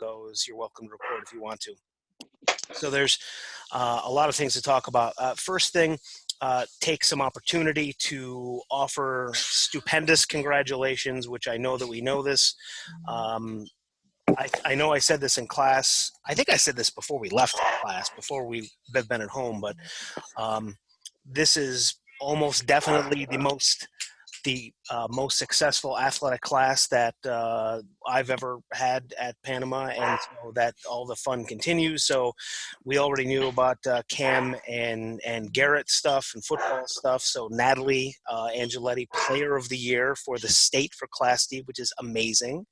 goes. You're welcome to report if you want to. So there's a lot of things to talk about. First thing, take some opportunity to offer stupendous congratulations, which I know that we know this. I know I said this in class. I think I said this before we left class, before we've been at home, but this is almost definitely the most successful athletic class that I've ever had at Panama, and so that all the fun continues. So we already knew about Cam and Garrett stuff and football stuff. So Natalie Angeletti, Player of the Year for the state for Class D, which is amazing.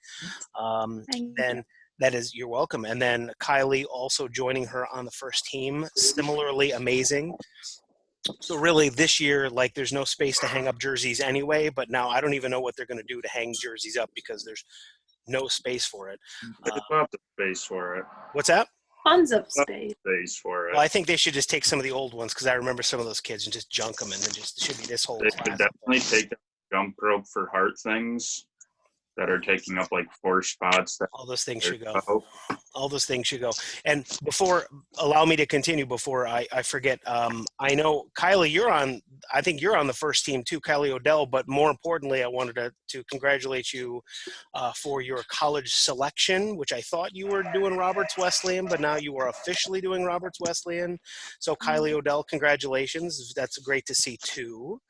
Then that is, you're welcome. And then Kylie also joining her on the first team, similarly amazing. So really this year, like, there's no space to hang up jerseys anyway, but now I don't even know what they're going to do to hang jerseys up because there's no space for it. There's not the space for it. What's that? Tons of space. Space for it. Well, I think they should just take some of the old ones because I remember some of those kids and just junk them, and then just should be this whole They class. could definitely take the jump rope for heart things that are taking up like 4 spots. All those things should go. All those things should go. And allow me to continue before I forget. I know, Kylie, I think you're on the first team too, Kylie Odell, but more importantly, I wanted to congratulate you for your college selection, which I thought you were doing Roberts Wesleyan, but now you are officially doing Roberts Wesleyan. So Kylie Odell, congratulations. That's great to see too.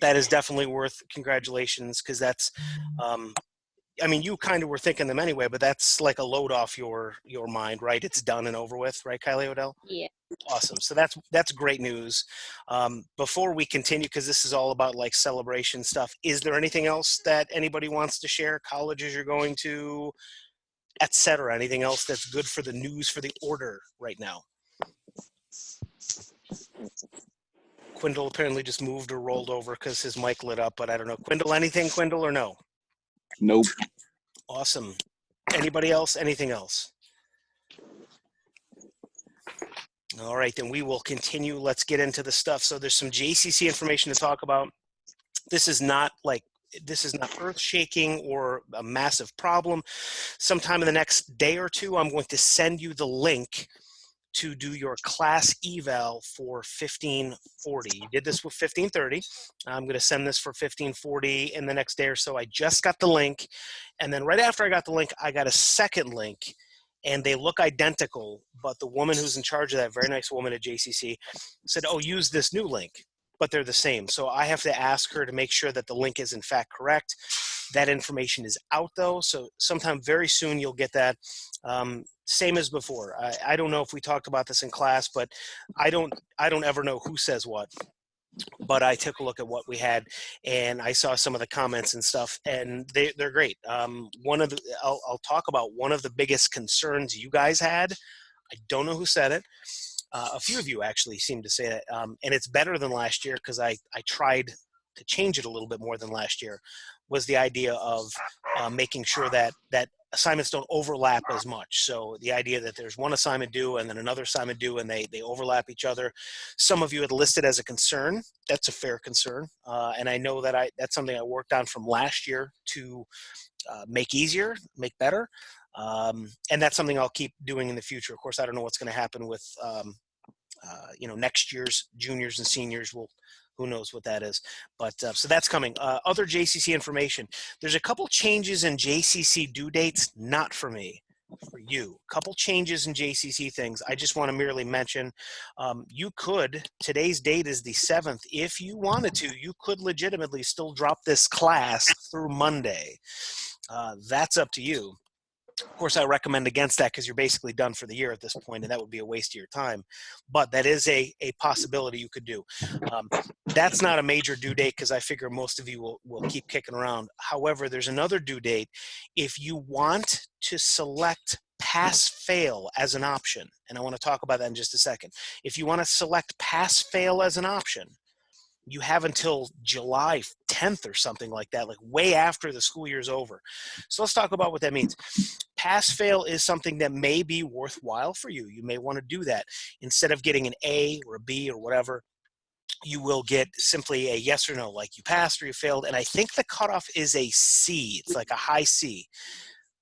That is definitely worth congratulations because that's, I mean, you kind of were thinking them anyway, but that's like a load off your mind, right? It's done and over with, right, Kylie Odell? Yeah. Awesome. So that's great news. Before we continue, because this is all about like celebration stuff, is there anything else that anybody wants to share? Colleges you're going to, et cetera? Anything else that's good for the news for the order right now? Quindle apparently just moved or rolled over because his mic lit up, but I don't know. Quindle, anything, Quindle, or no? Nope. Awesome. Anybody else? Anything else? All right, then we will continue. Let's get into the stuff. So there's some JCC information to talk about. This is not earth-shaking or a massive problem. Sometime in the next day or two, I'm going to send you the link to do your class eval for 1540. You did this with 1530. I'm going to send this for 1540 in the next day or so. I just got the link. And then right after I got the link, I got a second link. And they look identical, but the woman who's in charge of that, very nice woman at JCC, said, oh, use this new link. But they're the same. So I have to ask her to make sure that the link is in fact correct. That information is out though. So sometime very soon you'll get that. Same as before. I don't know if we talked about this in class, but I don't ever know who says what. But I took a look at what we had, and I saw some of the comments and stuff, and they're great. I'll talk about one of the biggest concerns you guys had. I don't know who said it. A few of you actually seemed to say that, and it's better than last year because I tried to change it a little bit more than last year, was the idea of making sure that assignments don't overlap as much. So the idea that there's one assignment due and then another assignment due and they overlap each other. Some of you had listed as a concern. That's a fair concern. And I know that that's something I worked on from last year to make easier, make better. And that's something I'll keep doing in the future. Of course, I don't know what's going to happen with, next year's juniors and seniors. Who knows what that is, but so that's coming. Other JCC information. There's a couple changes in JCC due dates, not for me, for you. Couple changes in JCC things. I just want to merely mention, today's date is the 7th. If you wanted to, you could legitimately still drop this class through Monday. That's up to you. Of course, I recommend against that because you're basically done for the year at this point, and that would be a waste of your time. But that is a possibility you could do. That's not a major due date because I figure most of you will keep kicking around. However, there's another due date. If you want to select pass-fail as an option, and I want to talk about that in just a second. If you want to select pass-fail as an option, you have until July 10th or something like that, like way after the school year's over. So let's talk about what that means. Pass-fail is something that may be worthwhile for you. You may want to do that. Instead of getting an A or a B or whatever, you will get simply a yes or no, like you passed or you failed. And I think the cutoff is a C. It's like a high C.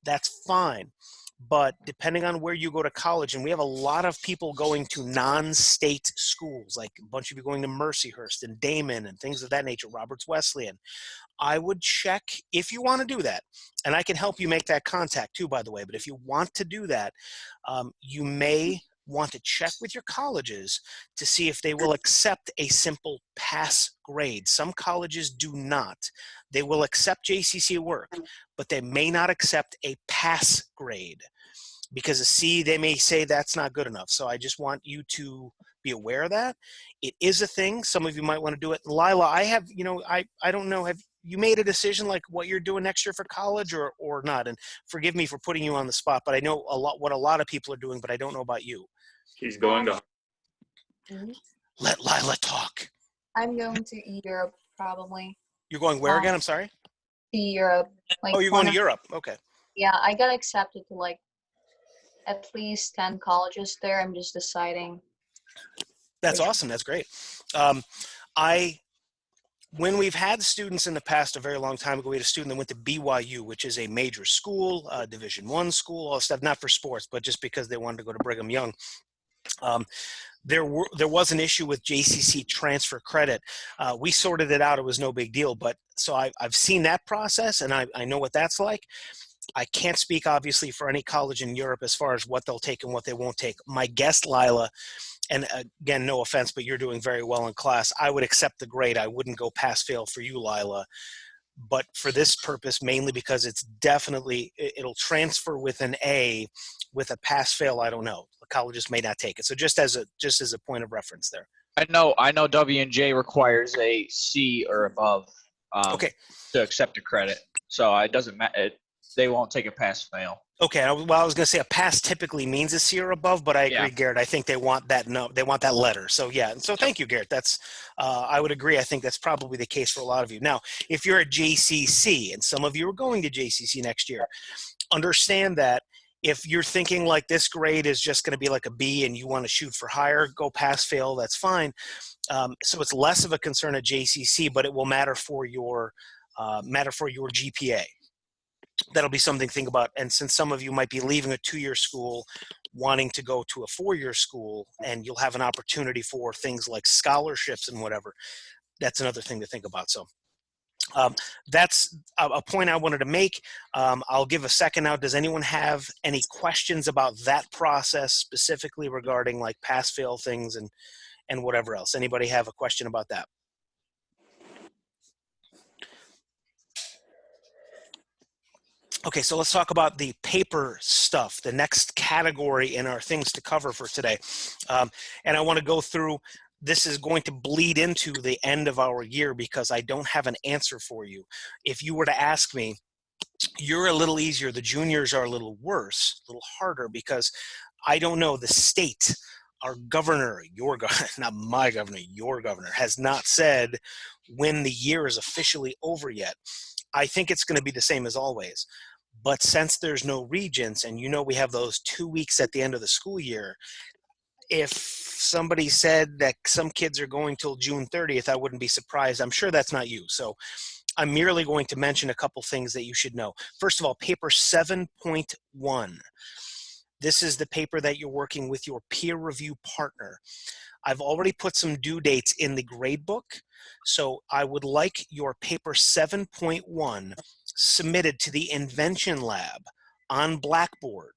That's fine. but depending on where you go to college, and we have a lot of people going to non-state schools, like a bunch of you going to Mercyhurst and Damon and things of that nature, Roberts Wesleyan. I would check if you want to do that, and I can help you make that contact too, by the way. But if you want to do that, you may want to check with your colleges to see if they will accept a simple pass grade. Some colleges do not. They will accept JCC work, but they may not accept a pass grade, because a C, they may say that's not good enough. So I just want you to be aware of that. It is a thing. Some of you might want to do it. Lila, I have, I don't know, have you made a decision like what you're doing next year for college or not? And forgive me for putting you on the spot, but I know what a lot of people are doing, but I don't know about you. He's going to. Let Lila talk. I'm going to Europe probably. You're going where again? I'm sorry? To Europe. Like, Oh, you're going to Europe. Okay. Yeah, I got accepted to like at least 10 colleges there. I'm just deciding. That's awesome. That's great. When we've had students in the past, a very long time ago, we had a student that went to BYU, which is a major school, Division I school, all stuff, not for sports, but just because they wanted to go to Brigham Young. There was an issue with JCC transfer credit. We sorted it out. It was no big deal. But so I've seen that process, and I know what that's like. I can't speak, obviously, for any college in Europe as far as what they'll take and what they won't take. My guess, Lila, and again, no offense, but you're doing very well in class. I would accept the grade. I wouldn't go pass-fail for you, Lila. But for this purpose, mainly because it's definitely, it'll transfer with an A. With a pass-fail, I don't know. The colleges may not take it. So just as a point of reference there. I know W&J requires a C or above Okay. to accept a credit. So it doesn't matter. They won't take a pass-fail. Okay, well, I was going to say a pass typically means a C or above, but I agree, Garrett. I think they want that they want that letter. So yeah, so thank you, Garrett. That's I would agree. I think that's probably the case for a lot of you. Now, if you're at JCC, and some of you are going to JCC next year, understand that if you're thinking like this grade is just going to be like a B and you want to shoot for higher, go pass fail, that's fine. So it's less of a concern at JCC, but it will matter for your GPA. That'll be something to think about. And since some of you might be leaving a 2-year school, wanting to go to a 4-year school, and you'll have an opportunity for things like scholarships and whatever, that's another thing to think about. So that's a point I wanted to make. I'll give a second now. Does anyone have any questions about that process specifically regarding like pass-fail things and whatever else? Anybody have a question about that? Okay, so let's talk about the paper stuff, the next category in our things to cover for today. And I want to go through, this is going to bleed into the end of our year because I don't have an answer for you. If you were to ask me, you're a little easier, the juniors are a little worse, a little harder, because I don't know, the state, our governor, your governor, not my governor, your governor, has not said when the year is officially over yet. I think it's going to be the same as always. But since there's no regents, and you know we have those 2 weeks at the end of the school year, if somebody said that some kids are going till June 30th, I wouldn't be surprised. I'm sure that's not you. So I'm merely going to mention a couple things that you should know. First of all, paper 7.1. This is the paper that you're working with your peer review partner. I've already put some due dates in the grade book, so I would like your paper 7.1 submitted to the Invention Lab on Blackboard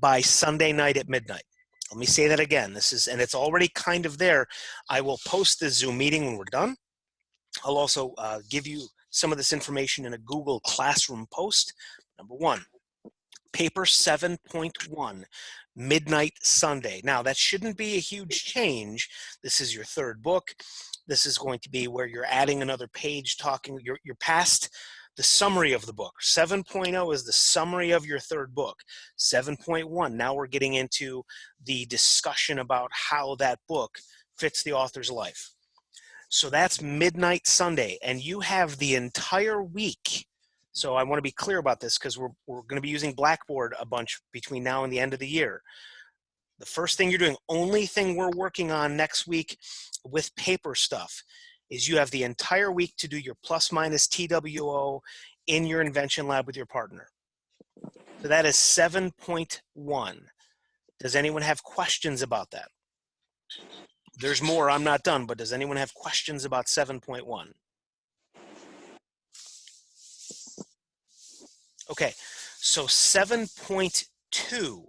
by Sunday night at midnight. Let me say that again. And it's already kind of there. I will post the Zoom meeting when we're done. I'll also give you some of this information in a Google Classroom post. Number one, paper 7.1, midnight Sunday. Now, that shouldn't be a huge change. This is your third book. This is going to be where you're adding another page talking, you're past the summary of the book. 7.0 is the summary of your third book. 7.1, now we're getting into the discussion about how that book fits the author's life. So that's midnight Sunday, and you have the entire week. So I want to be clear about this because we're going to be using Blackboard a bunch between now and the end of the year. The first thing you're doing, only thing we're working on next week with paper stuff, is you have the entire week to do your plus minus TWO in your Invention Lab with your partner. So that is 7.1. Does anyone have questions about that? There's more. I'm not done, but does anyone have questions about 7.1? Okay, so 7.2.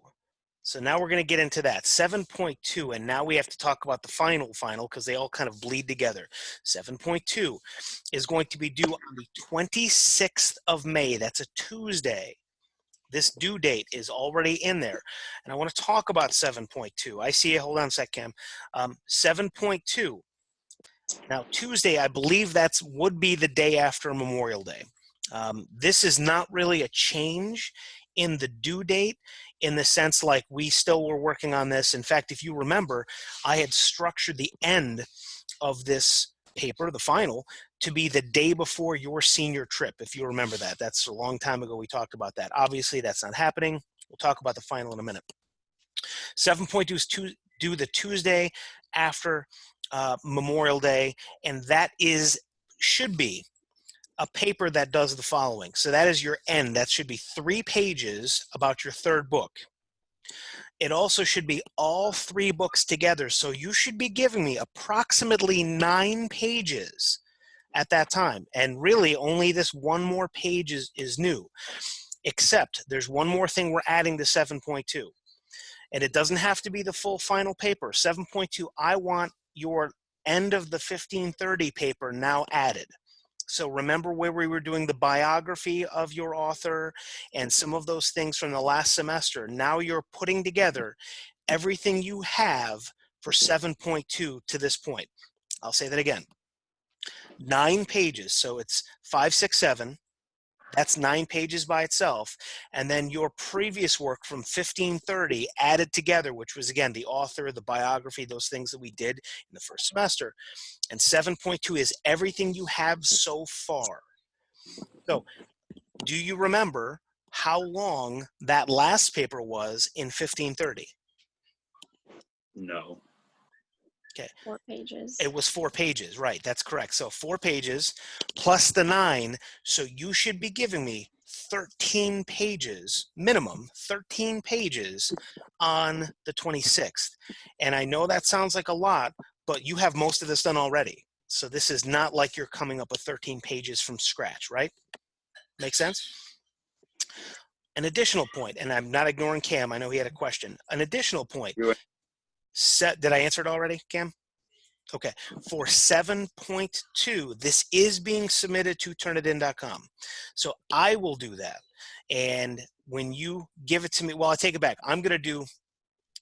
So now we're going to get into that. 7.2, and now we have to talk about the final because they all kind of bleed together. 7.2 is going to be due on the 26th of May. That's a Tuesday. This due date is already in there. And I want to talk about 7.2. I see it. Hold on a sec, Cam. 7.2. Now, Tuesday, I believe would be the day after Memorial Day. This is not really a change in the due date in the sense like we still were working on this. In fact, if you remember, I had structured the end of this paper, the final, to be the day before your senior trip, if you remember that. That's a long time ago we talked about that. Obviously, that's not happening. We'll talk about the final in a minute. 7.2 is due the Tuesday after Memorial Day, and that should be a paper that does the following. So that is your end. That should be 3 pages about your third book. It also should be all 3 books together. So you should be giving me approximately 9 pages at that time. And really only this one more page is new, except there's one more thing we're adding to 7.2. And it doesn't have to be the full final paper. 7.2, I want your end of the 1530 paper now added. So remember where we were doing the biography of your author and some of those things from the last semester. Now you're putting together everything you have for 7.2 to this point. I'll say that again. 9 pages. So it's 5, 6, 7. That's 9 pages by itself. And then your previous work from 1530 added together, which was, again, the author, the biography, those things that we did in the first semester. And 7.2 is everything you have so far. So do you remember how long that last paper was in 1530? No. Okay. 4 pages. It was 4 pages, right? That's correct. So 4 pages plus the 9. So you should be giving me 13 pages, minimum 13 pages on the 26th. And I know that sounds like a lot, but you have most of this done already. So this is not like you're coming up with 13 pages from scratch, right? Make sense? An additional point, and I'm not ignoring Cam. I know he had a question. An additional point. Did I answer it already, Cam? Okay. For 7.2, this is being submitted to turnitin.com. So I will do that. And when you give it to me, well, I take it back. I'm going to do,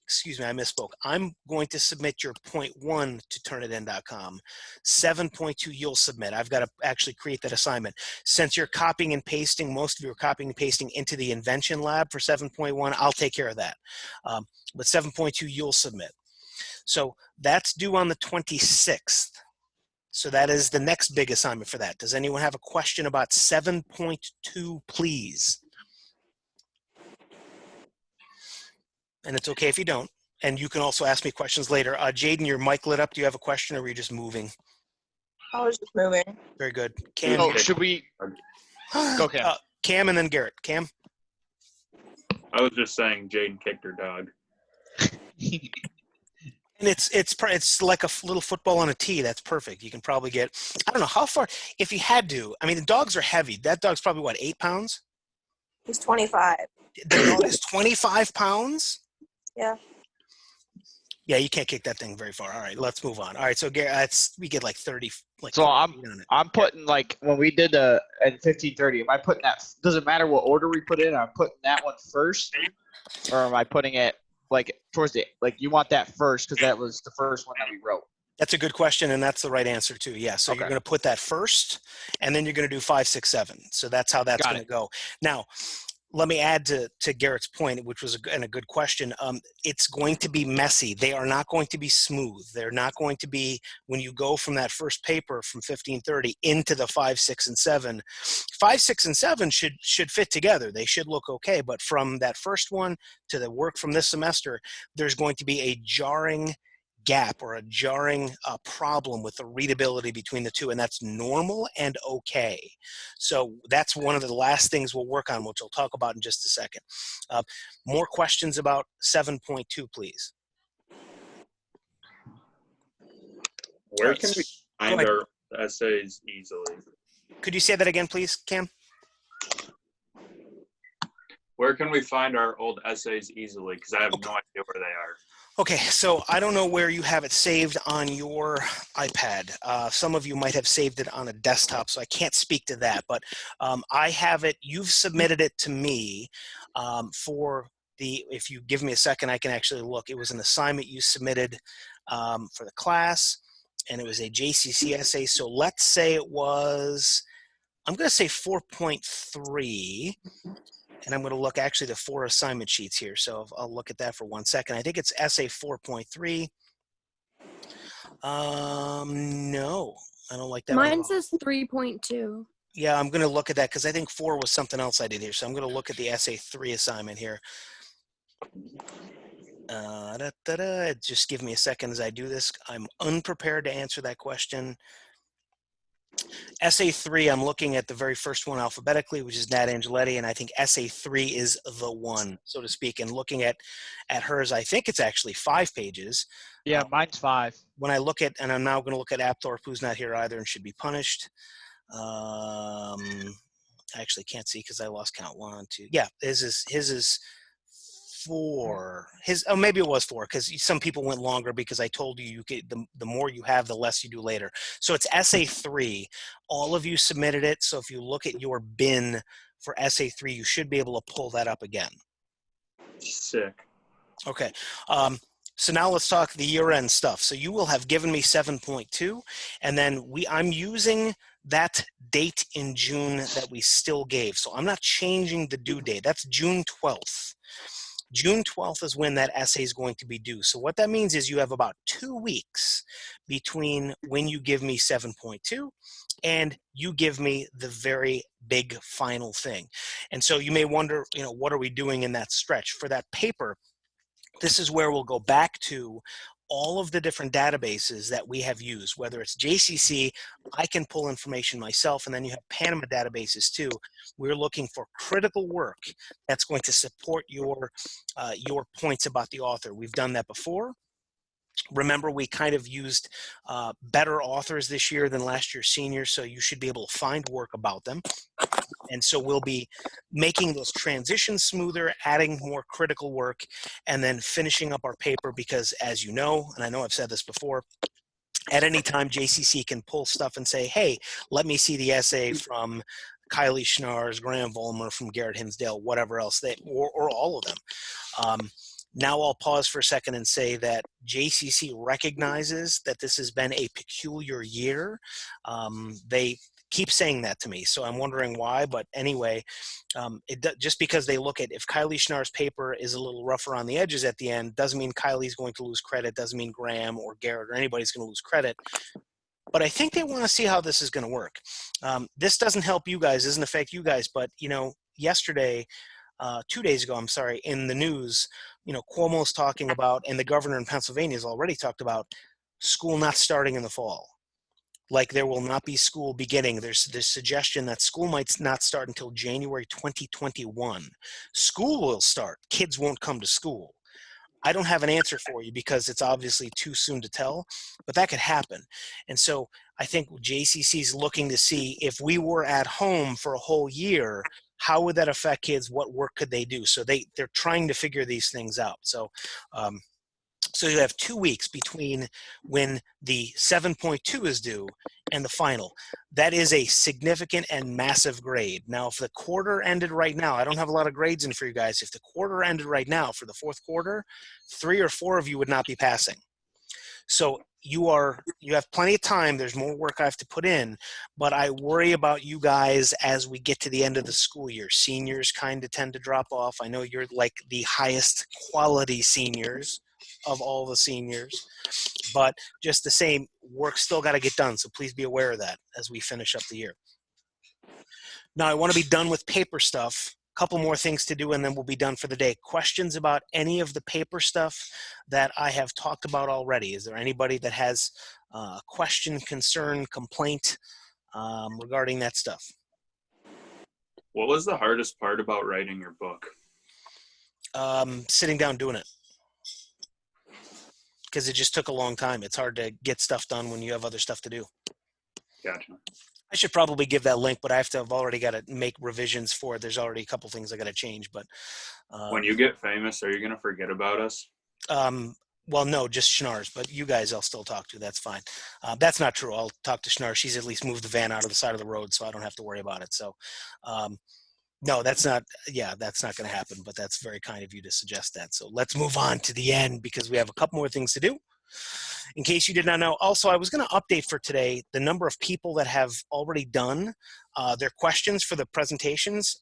excuse me, I misspoke. I'm going to submit your 0.1 to turnitin.com. 7.2 you'll submit. I've got to actually create that assignment. Since you're copying and pasting, most of you are copying and pasting into the invention lab for 7.1, I'll take care of that. But 7.2 you'll submit. So that's due on the 26th. So that is the next big assignment for that. Does anyone have a question about 7.2, please? And it's okay if you don't. And you can also ask me questions later. Jaden, your mic lit up. Do you have a question or were you just moving? I was just moving. Very good. Cam, Oh, should we go, Cam? Cam and then Garrett. Cam? I was just saying Jaden kicked her dog. And it's like a little football on a tee. That's perfect. You can probably get, I don't know how far, if you had to, I mean, the dogs are heavy. That dog's probably what, 8 pounds? He's 25. The dog is 25 pounds? Yeah. Yeah, you can't kick that thing very far. All right, let's move on. All right, so Garrett, we get like 30. Like So 30 on it. I'm putting, like, when we did at 1530, am I putting that, doesn't matter what order we put in, I'm putting that one first, or am I putting it like towards the, like, you want that first because that was the first one that we wrote? That's a good question, and that's the right answer too. Yeah, so Okay. you're going to put that first, and then you're going to do 5, 6, 7. So that's how that's going to go. Now, let me add to Garrett's point, which was a good question. It's going to be messy. They are not going to be smooth. They're not going to be, when you go from that first paper from 1530 into the 5, 6, and 7. 5, 6, and 7 should fit together. They should look okay. But from that first one to the work from this semester, there's going to be a jarring gap or a jarring problem with the readability between the two, and that's normal and okay. So that's one of the last things we'll work on, which we'll talk about in just a second. More questions about 7.2, please. Where Right, can we go find ahead. our essays easily? Could you say that again, please, Cam? Where can we find our old essays easily? Because I have no idea where they are. Okay, so I don't know where you have it saved on your iPad. Some of you might have saved it on a desktop, so I can't speak to that. But I have it. You've submitted it to me for the. If you give me a second, I can actually look. It was an assignment you submitted for the class, and it was a JCC essay. So let's say it was. I'm going to say 4.3. And I'm going to look actually the 4 assignment sheets here. So I'll look at that for 1 second. I think it's essay 4.3. No, I don't like that. Mine says 3.2. Yeah, I'm going to look at that because I think 4 was something else I did here. So I'm going to look at the essay 3 assignment here. Just give me a second as I do this. I'm unprepared to answer that question. Essay 3, I'm looking at the very first one alphabetically, which is Nat Angeletti, and I think essay 3 is the one, so to speak. And looking at hers, I think it's actually 5 pages. Yeah, mine's 5. When I look at, and I'm now going to look at Apthorpe, who's not here either and should be punished. I actually can't see because I lost count. 1, 2. Yeah, his is 4. Oh, maybe it was 4 because some people went longer because I told you the more you have, the less you do later. So it's essay 3. All of you submitted it. So if you look at your bin for essay 3, you should be able to pull that up again. Sick. Okay. So now let's talk the year-end stuff. So you will have given me 7.2, and then I'm using that date in June that we still gave. So I'm not changing the due date. That's June 12th. June 12th is when that essay is going to be due. So what that means is you have about 2 weeks between when you give me 7.2 and you give me the very big final thing. And so you may wonder, what are we doing in that stretch? For that paper, this is where we'll go back to all of the different databases that we have used, whether it's JCC, I can pull information myself, and then you have Panama databases too. We're looking for critical work that's going to support your points about the author. We've done that before. Remember, we kind of used better authors this year than last year's seniors, so you should be able to find work about them. And so we'll be making those transitions smoother, adding more critical work, and then finishing up our paper because, as you know, and I know I've said this before, at any time JCC can pull stuff and say, hey, let me see the essay from Kylie Schnars, Graham Vollmer, from Garrett Hinsdale, whatever else, or all of them. Now I'll pause for a second and say that JCC recognizes that this has been a peculiar year. They keep saying that to me, so I'm wondering why. But anyway, just because they look at if Kylie Schnar's paper is a little rougher on the edges at the end, doesn't mean Kylie's going to lose credit, doesn't mean Graham or Garrett or anybody's going to lose credit. But I think they want to see how this is going to work. This doesn't help you guys, doesn't affect you guys, but yesterday, 2 days ago, I'm sorry, in the news, Cuomo's talking about, and the governor in Pennsylvania has already talked about school not starting in the fall. Like there will not be school beginning. There's this suggestion that school might not start until January 2021. School will start. Kids won't come to school. I don't have an answer for you because it's obviously too soon to tell, but that could happen. And so I think JCC is looking to see if we were at home for a whole year, how would that affect kids? What work could they do? So they're trying to figure these things out. So so you have 2 weeks between when the 7.2 is due and the final. That is a significant and massive grade. Now, if the quarter ended right now, I don't have a lot of grades in for you guys. If the quarter ended right now for the 4th quarter, 3 or 4 of you would not be passing. So you have plenty of time. There's more work I have to put in, but I worry about you guys as we get to the end of the school year. Seniors kind of tend to drop off. I know you're like the highest quality seniors of all the seniors, but just the same, work still got to get done. So please be aware of that as we finish up the year. Now I want to be done with paper stuff couple more things to do, and then we'll be done for the day. Questions about any of the paper stuff that I have talked about already? Is there anybody that has a question, concern, complaint regarding that stuff? What was the hardest part about writing your book? Sitting down doing it. Because it just took a long time. It's hard to get stuff done when you have other stuff to do. Gotcha. I should probably give that link, but I've already got to make revisions for it. There's already a couple things I got to change, but When you get famous, are you going to forget about us? well, no, just Schnars, but you guys I'll still talk to. That's fine. That's not true. I'll talk to Schnars. She's at least moved the van out of the side of the road, so I don't have to worry about it. So, no, that's not going to happen, but that's very kind of you to suggest that. So let's move on to the end because we have a couple more things to do. In case you did not know, also, I was going to update for today the number of people that have already done their questions for the presentations.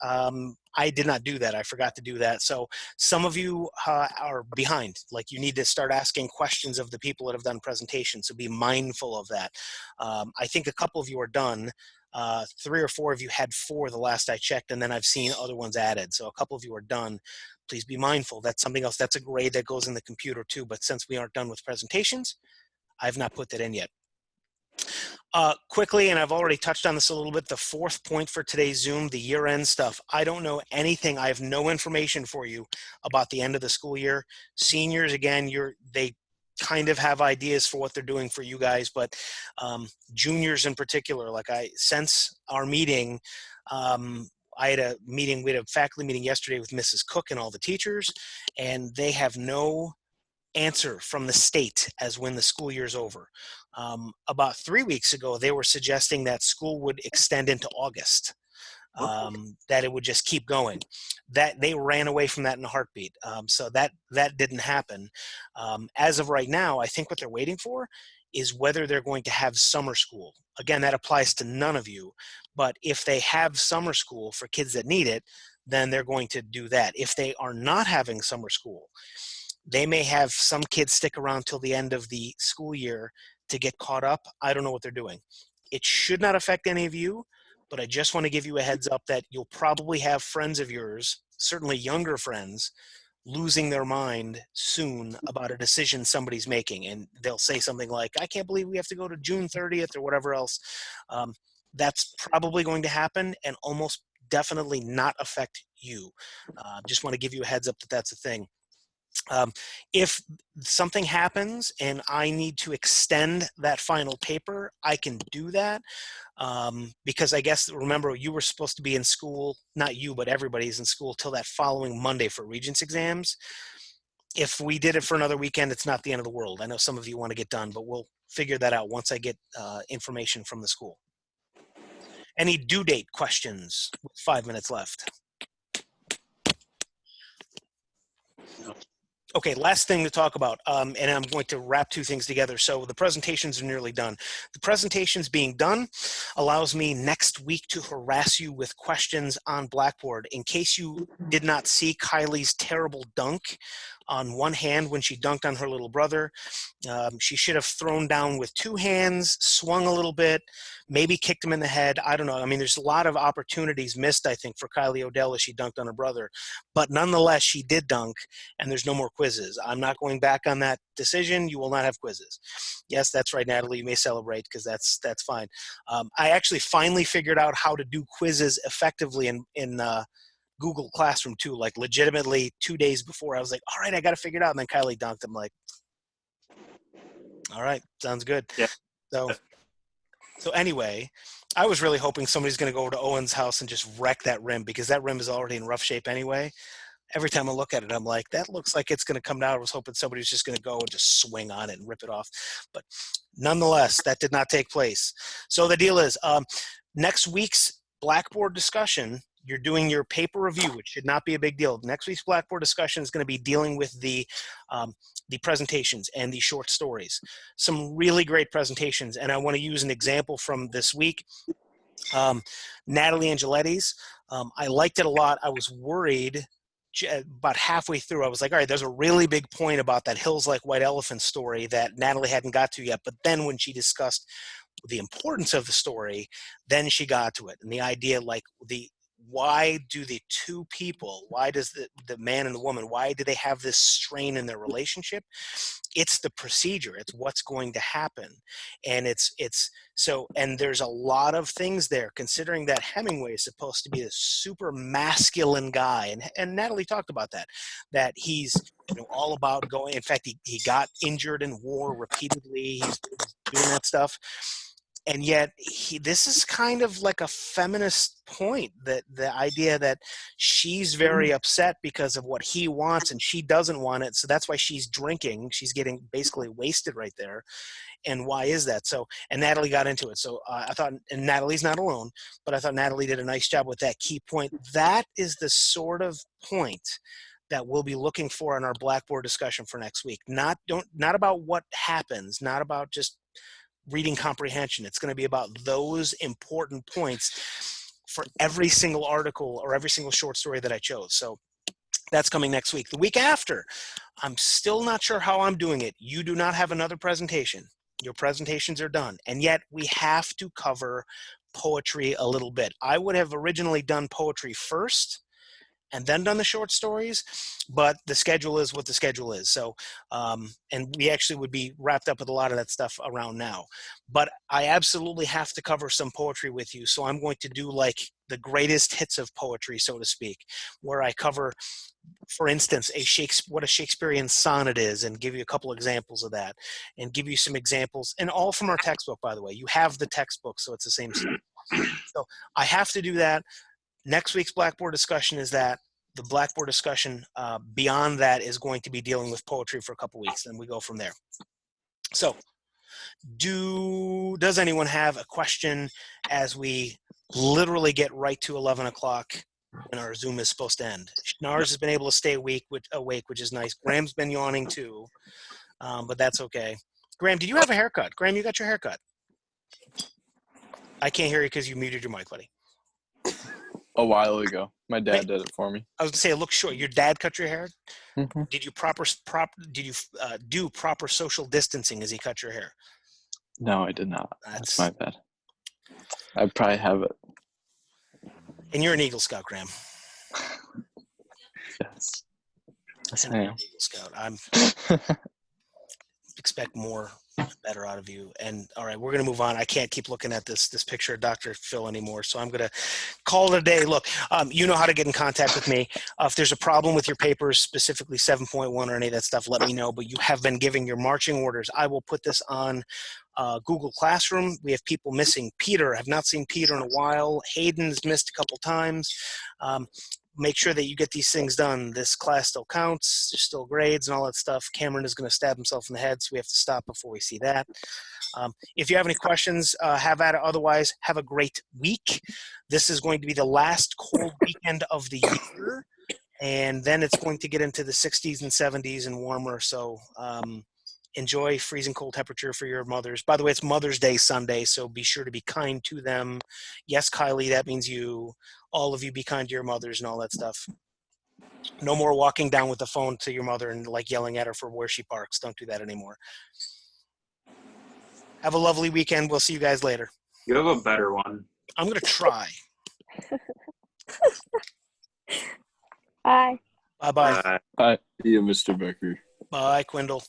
I did not do that. I forgot to do that. So some of you are behind. Like, you need to start asking questions of the people that have done presentations. So be mindful of that. I think a couple of you are done. 3 or 4 of you had 4 the last I checked, and then I've seen other ones added. So a couple of you are done. Please be mindful. That's something else. That's a grade that goes in the computer too. But since we aren't done with presentations, I've not put that in yet. Quickly, and I've already touched on this a little bit, the 4th point for today's Zoom, the year-end stuff. I don't know anything. I have no information for you about the end of the school year. Seniors, again, they kind of have ideas for what they're doing for you guys, but juniors in particular, since our meeting, I had a meeting, we had a faculty meeting yesterday with Mrs. Cook and all the teachers, and they have no answer from the state as when the school year's over. About 3 weeks ago, they were suggesting that school would extend into August, that it would just keep going. That they ran away from that in a heartbeat. So that didn't happen. As of right now, I think what they're waiting for is whether they're going to have summer school. Again, that applies to none of you, but if they have summer school for kids that need it, then they're going to do that. If they are not having summer school, they may have some kids stick around till the end of the school year to get caught up. I don't know what they're doing. It should not affect any of you, but I just want to give you a heads up that you'll probably have friends of yours, certainly younger friends, losing their mind soon about a decision somebody's making. And they'll say something like, I can't believe we have to go to June 30th or whatever else. That's probably going to happen and almost definitely not affect you. Just want to give you a heads up that that's a thing. If something happens and I need to extend that final paper, I can do that. Because I guess, remember, you were supposed to be in school, not you, but everybody's in school till that following Monday for Regents exams. If we did it for another weekend, it's not the end of the world. I know some of you want to get done, but we'll figure that out once I get information from the school. Any due date questions? 5 minutes left. Okay, last thing to talk about, and I'm going to wrap 2 things together. So the presentations are nearly done. The presentations being done allows me next week to harass you with questions on Blackboard. In case you did not see Kylie's terrible dunk on one hand when she dunked on her little brother, she should have thrown down with 2 hands, swung a little bit, maybe kicked him in the head. I don't know. I mean, there's a lot of opportunities missed, I think, for Kylie Odell as she dunked on her brother. But nonetheless, she did dunk, and there's no more quizzes. I'm not going back on that decision. You will not have quizzes. Yes, that's right, Natalie. You may celebrate because that's fine. I actually finally figured out how to do quizzes effectively in Google Classroom too. Like, legitimately 2 days before, I was like, all right, I got to figure it out. And then Kylie dunked. I'm like, all right, sounds good. Yeah. So anyway, I was really hoping somebody's going to go over to Owen's house and just wreck that rim, because that rim is already in rough shape anyway. Every time I look at it, I'm like, that looks like it's going to come down. I was hoping somebody was just going to go and just swing on it and rip it off. But nonetheless, that did not take place. So the deal is, next week's Blackboard discussion, you're doing your paper review, which should not be a big deal. Next week's Blackboard discussion is going to be dealing with the presentations and the short stories. Some really great presentations, and I want to use an example from this week. Natalie Angeletti's. I liked it a lot. I was worried about halfway through. I was like, all right, there's a really big point about that Hills Like White Elephants story that Natalie hadn't got to yet. But then when she discussed the importance of the story, then she got to it. And the idea, like, why do the two people, why does the man and the woman, why do they have this strain in their relationship? It's the procedure. It's what's going to happen. And it's so, and there's a lot of things there, considering that Hemingway is supposed to be this super masculine guy. And Natalie talked about that he's, all about going. In fact, he got injured in war repeatedly. He's doing that stuff. And yet this is kind of like a feminist point, that the idea that she's very upset because of what he wants and she doesn't want it. So that's why she's drinking. She's getting basically wasted right there. And why is that? So, and Natalie got into it. So I thought, and Natalie's not alone, but I thought Natalie did a nice job with that key point. That is the sort of point that we'll be looking for in our Blackboard discussion for next week. Not about what happens, not about just reading comprehension. It's going to be about those important points for every single article or every single short story that I chose. So that's coming next week. The week after, I'm still not sure how I'm doing it. You do not have another presentation. Your presentations are done. And yet we have to cover poetry a little bit. I would have originally done poetry first and then done the short stories, but the schedule is what the schedule is. So, and we actually would be wrapped up with a lot of that stuff around now. But I absolutely have to cover some poetry with you. So I'm going to do like the greatest hits of poetry, so to speak, where I cover, for instance, what a Shakespearean sonnet is, and give you a couple examples of that, and give you some examples, and all from our textbook, by the way. You have the textbook, so it's the same stuff. So I have to do that. Next week's Blackboard discussion is that. The Blackboard discussion beyond that is going to be dealing with poetry for a couple weeks, and we go from there. So does anyone have a question as we literally get right to 11 o'clock when our Zoom is supposed to end? Schnars has been able to stay awake, which is nice. Graham's been yawning too, but that's okay. Graham, did you have a haircut? Graham, you got your haircut. I can't hear you because you muted your mic, buddy. A while ago. My dad did it for me. I was gonna say it looks short. Your dad cut your hair? Mhm. Did you do proper social distancing as he cut your hair? No, I did not. That's That's- my bad. I probably have it. And you're an Eagle Scout, Graham. Yes. Yes, And I you're am. an Eagle Scout. I'm expect more better out of you. And all right, we're gonna move on. I can't keep looking at this picture of Dr. Phil anymore, so I'm gonna call it a day. Look, you know how to get in contact with me. If there's a problem with your papers, specifically 7.1 or any of that stuff, let me know. But you have been giving your marching orders. I will put this on Google Classroom. We have people missing. Peter, I've not seen Peter in a while. Hayden's missed a couple times. Make sure that you get these things done. This class still counts. There's still grades and all that stuff. Cameron is going to stab himself in the head, so we have to stop before we see that. If you have any questions, have at it. Otherwise, have a great week. This is going to be the last cold weekend of the year, and then it's going to get into the 60s and 70s and warmer. So enjoy freezing cold temperature for your mothers. By the way, it's Mother's Day Sunday, so be sure to be kind to them. Yes, Kylie, that means you. All of you, be kind to your mothers and all that stuff. No more walking down with the phone to your mother and like yelling at her for where she parks. Don't do that anymore. Have a lovely weekend. We'll see you guys later. You have a better one. I'm going to try. Bye. Bye-bye. Uh, See you, Mr. Becker. Bye, Quindle.